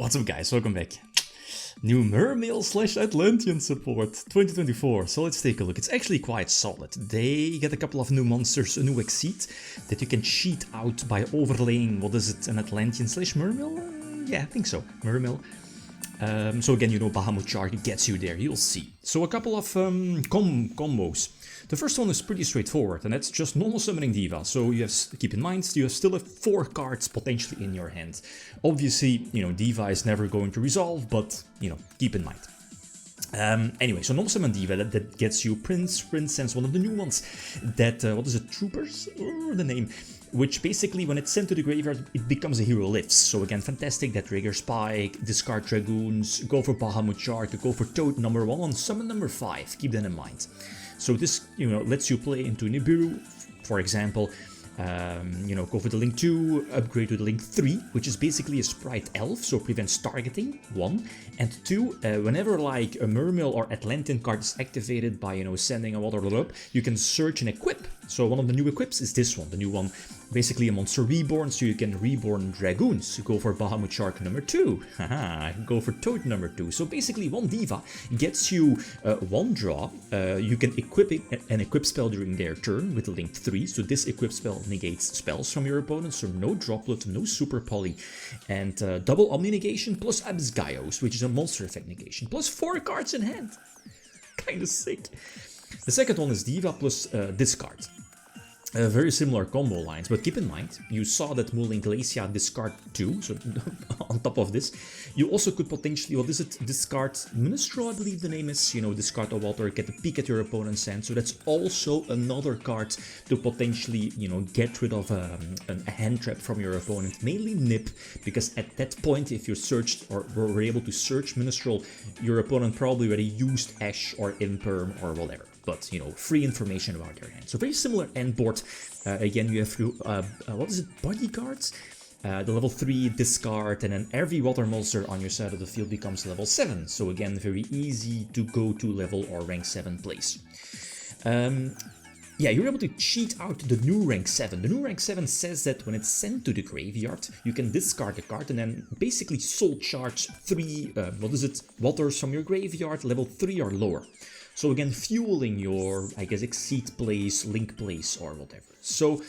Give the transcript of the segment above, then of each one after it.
What's up guys, welcome back. New Mermail / Atlantean support 2024, so let's take a look. It's actually quite solid. They get a couple of new monsters, a new exceed that you can cheat out by overlaying, what is it, an Atlantean / Mermail? Yeah, I think so, Mermail. So again, you know, Bahamut Shark gets you there, you'll see. So a couple of combos. The first one is pretty straightforward, and that's just normal summoning Diva. So you have, keep in mind, you still have 4 cards potentially in your hand. Obviously, you know, Diva is never going to resolve, but, you know, keep in mind. Anyway, so normal summon Diva, that gets you Princess, one of the new ones. That, what is it, Troopers? The name. Which basically, when it's sent to the graveyard, it becomes a hero lifts. So again, fantastic, that trigger Spike, discard Dragoons, go for Bahamut Shark, go for Toad number 1 on summon number 5, keep that in mind. So this, you know, lets you play into Nibiru, for example, you know, go for the Link 2, upgrade to the Link 3, which is basically a Sprite Elf, so prevents targeting, 1. And 2, whenever like a Mermail or Atlantean card is activated by, you know, sending a water up, you can search and equip. So one of the new equips is this one, the new one, basically a monster reborn, so you can reborn Dragoons. You go for Bahamut Shark number 2, haha, go for Toad number 2. So basically one Diva gets you 1 draw, you can equip an equip spell during their turn with the Link 3, so this equip spell negates spells from your opponent, so no droplet, no super poly, and double Omni negation plus Yugioh, which is a monster effect negation, plus 4 cards in hand. Kinda sick. The second one is Diva plus discard. Very similar combo lines, but keep in mind, you saw that Mulling Glacia discard 2, so on top of this, you also could potentially, what is it, discard Minstrel, I believe the name is, you know, discard a water, get a peek at your opponent's hand, so that's also another card to potentially, you know, get rid of a hand trap from your opponent, mainly Nip, because at that point, if you searched or were able to search Minstrel, your opponent probably already used Ash or Imperm or whatever. But, you know, free information about their hand. So very similar end board. Again, you have, what is it, bodyguards? The level 3 discard, and then every water monster on your side of the field becomes level 7. So again, very easy to go to level or rank 7 place. Yeah, you're able to cheat out the new rank 7. The new rank 7 says that when it's sent to the graveyard, you can discard the card and then basically soul charge 3, what is it, waters from your graveyard, level 3 or lower. So again, fueling your, I guess, exceed plays, link plays, or whatever. So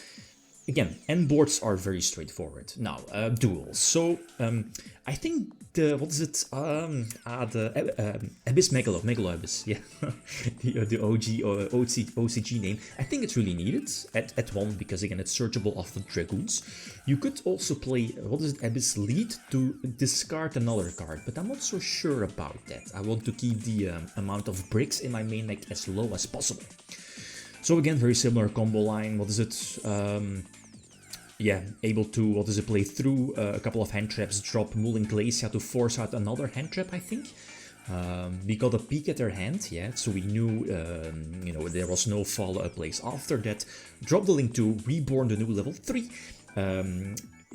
again, end boards are very straightforward. Now, duels. So I think the, what is it? The Abyss Megalo Abyss, yeah, the OCG name. I think it's really needed at 1 because again, it's searchable off the Dragoons. You could also play, what is it, Abyss Lead to discard another card, but I'm not so sure about that. I want to keep the amount of bricks in my main deck as low as possible. So again, very similar combo line. What is it? Yeah, able to, what is it, play through a couple of hand traps, drop Mulling Glacia to force out another hand trap, I think. We got a peek at their hand, yeah, so we knew, you know, there was no follow-up plays after that. Drop the Link 2, reborn the new level 3.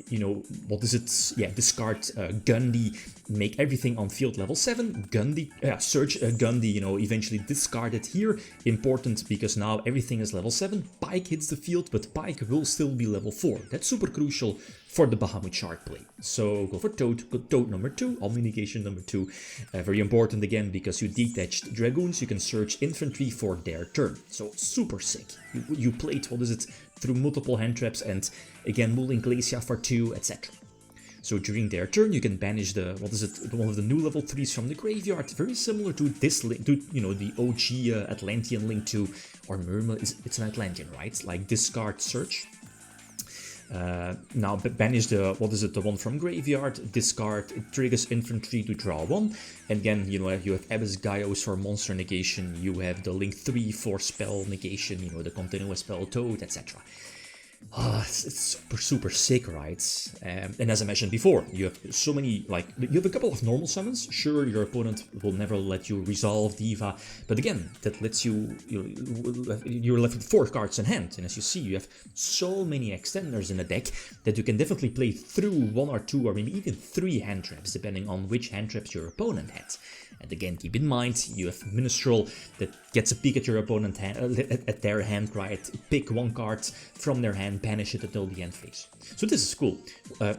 You know, what is it? Yeah, discard Gundy, make everything on field level 7. Gundy, search Gundy, you know, eventually discard it here. Important because now everything is level 7. Pike hits the field, but Pike will still be level 4. That's super crucial for the Bahamut Shark play. So go for Toad, Toad number 2, Omni negation number 2. Very important again because you detached Dragoons, you can search infantry for their turn. So super sick. You played, what is it, through multiple hand traps and again Mulling Glacia for 2, etc. So during their turn you can banish the, what is it, one of the new level 3s from the graveyard, very similar to this link, to, you know, the OG Atlantean Link 2 or Mermail. It's an Atlantean, right? Like discard search. Now banish the, what is it, the one from graveyard, discard, it triggers infantry to draw 1, and again, you know, you have Abyss Gaios for monster negation, you have the Link 3 for spell negation, you know, the continuous spell Toad, etc. It's super sick, right? And as I mentioned before, you have so many, like, you have a couple of normal summons. Sure, your opponent will never let you resolve Diva, but again, that lets you, you're left with 4 cards in hand. And as you see, you have so many extenders in the deck that you can definitely play through 1 or 2 or maybe even 3 hand traps, depending on which hand traps your opponent had. And again, keep in mind, you have Minstrel that gets a peek at your opponent at their hand, right? Pick 1 card from their hand and banish it until the end phase. So this is cool.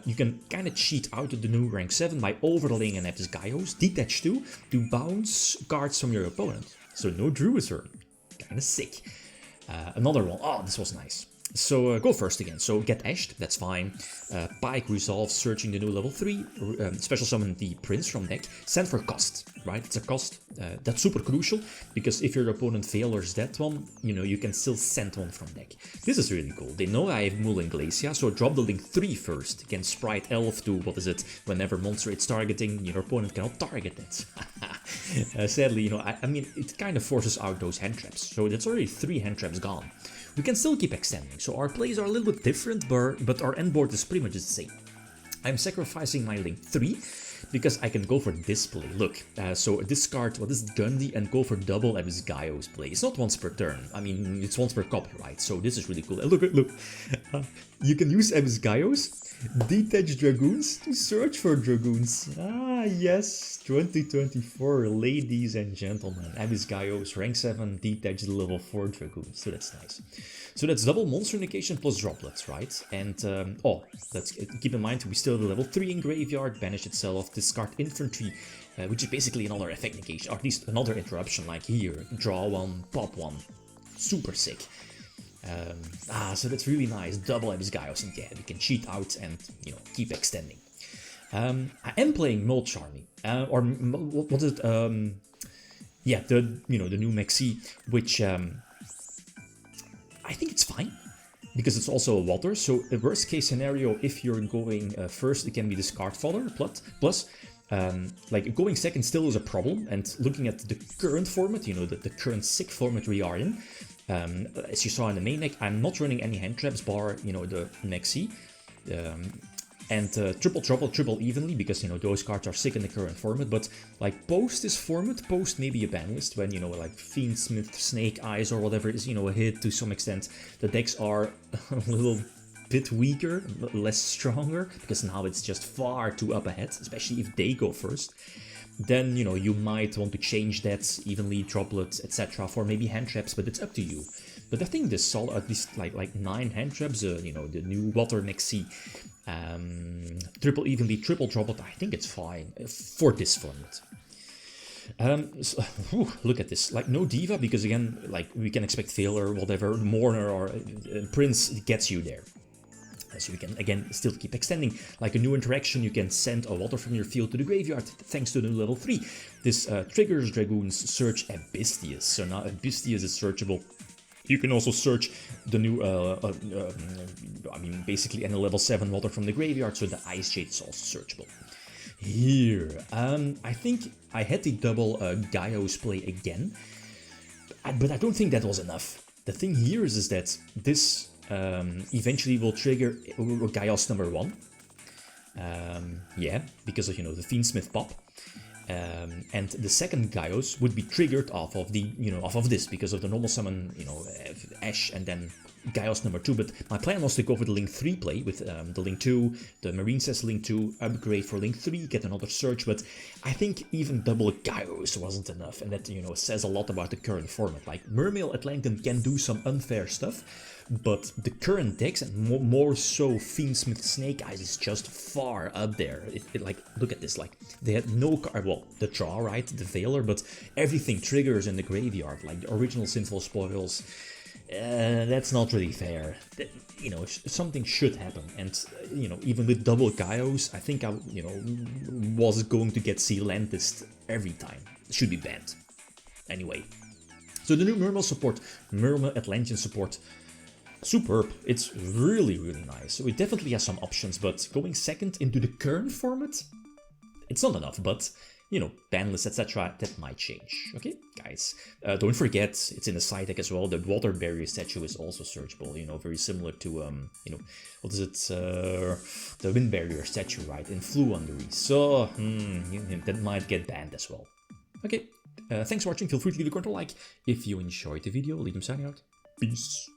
You can kind of cheat out the new rank 7 by overlaying an Yugioh, detach 2, to bounce cards from your opponent. So no Druid turn. Kinda sick. Another one. Oh, this was nice. So go first again. So get Ashed, that's fine. Pike Resolve, searching the new level 3. Special summon the Prince from deck. Send for cost, right? It's a cost. That's super crucial, because if your opponent failures that one, you know, you can still send one from deck. This is really cool. They know I have Mull Glacia, so drop the link 3 first. Again, Sprite Elf to, what is it? Whenever monster it's targeting, your opponent cannot target it. Sadly, you know, I mean, it kind of forces out those hand traps. So that's already 3 hand traps gone. We can still keep extending, so our plays are a little bit different, but our end board is pretty much the same. I'm sacrificing my link 3, because I can go for this play. Look, so discard what is Gundy and go for double Yugioh's play. It's not once per turn, I mean, it's once per copy, right? So this is really cool. Look. You can use Yugioh's, detach Dragoons to search for Dragoons. Ah, yes, 2024, ladies and gentlemen. Yugioh's rank 7 detached level 4 Dragoons, so that's nice. So that's double monster negation plus droplets, right? And, let's keep in mind, we still have the level 3 in Graveyard, banish itself, discard infantry, which is basically another effect negation, or at least another interruption, like here, draw 1, pop 1, super sick. So that's really nice, double Yugioh's, and yeah, we can cheat out and, you know, keep extending. I am playing Mulch Army, or what is it, yeah, the new Maxi, which, I think it's fine, because it's also a water, so a worst case scenario, if you're going first, it can be discard fodder, plus, like, going second still is a problem, and looking at the current format, you know, the current sick format we are in, as you saw in the main deck, I'm not running any hand traps bar, you know, the Maxi, and triple evenly, because, you know, those cards are sick in the current format, but, like, post this format, post maybe a ban list, when, you know, like, Fiendsmith, Snake Eyes, or whatever is, you know, a hit to some extent, the decks are a little bit weaker, less stronger, because now it's just far too up ahead, especially if they go first. Then, you know, you might want to change that, evenly, droplets, etc. for maybe hand traps, but it's up to you. But I think this solid, at least like 9 hand traps, you know, the new Water Maxi, triple evenly, triple droplet, I think it's fine for this format. Look at this, like, no Diva, because again, like, we can expect failure, whatever, Mourner or Prince gets you there. So you can, again, still keep extending. Like a new interaction, you can send a water from your field to the graveyard, thanks to the new level 3. This triggers Dragoons search Abystius, so now Abystius is searchable. You can also search the new, I mean, basically any level 7 water from the graveyard, so the Ice Jade is also searchable. Here, I think I had the double Yugioh's play again, but I don't think that was enough. The thing here is that this eventually will trigger Yugioh's number 1. Yeah, because of, you know, the Fiendsmith pop. And the second Yugioh's would be triggered off of the, you know, off of this, because of the normal summon, you know, Ash and then Yugioh's number 2. But my plan was to go for the Link 3 play with the Link 2, the Marine says Link 2, upgrade for Link 3, get another search. But I think even double Yugioh's wasn't enough, and that, you know, says a lot about the current format. Like, Mermail Atlanteans can do some unfair stuff, but the current decks, and more so Fiendsmith Snake Eyes, is just far up there. Like, look at this, like, they had no card, well, the draw, right, the Veiler, but everything triggers in the graveyard, like the original Sinful Spoils. That's not really fair. You know, something should happen, and, you know, even with double Yugioh's, I think I, you know, was going to get Sealantis every time. It should be banned. Anyway, so the new Mermail support, Mermail Atlanteans support, superb. It's really, really nice. So it definitely has some options, but going second into the current format, it's not enough, but, you know, ban lists, etc., that might change. Okay, guys, don't forget, it's in the side deck as well, the Water Barrier statue is also searchable, you know, very similar to, you know, what is it, the Wind Barrier statue, right, in Fluundery, so, that might get banned as well. Okay, thanks for watching, feel free to leave a comment or like if you enjoyed the video, leave them signing out, peace.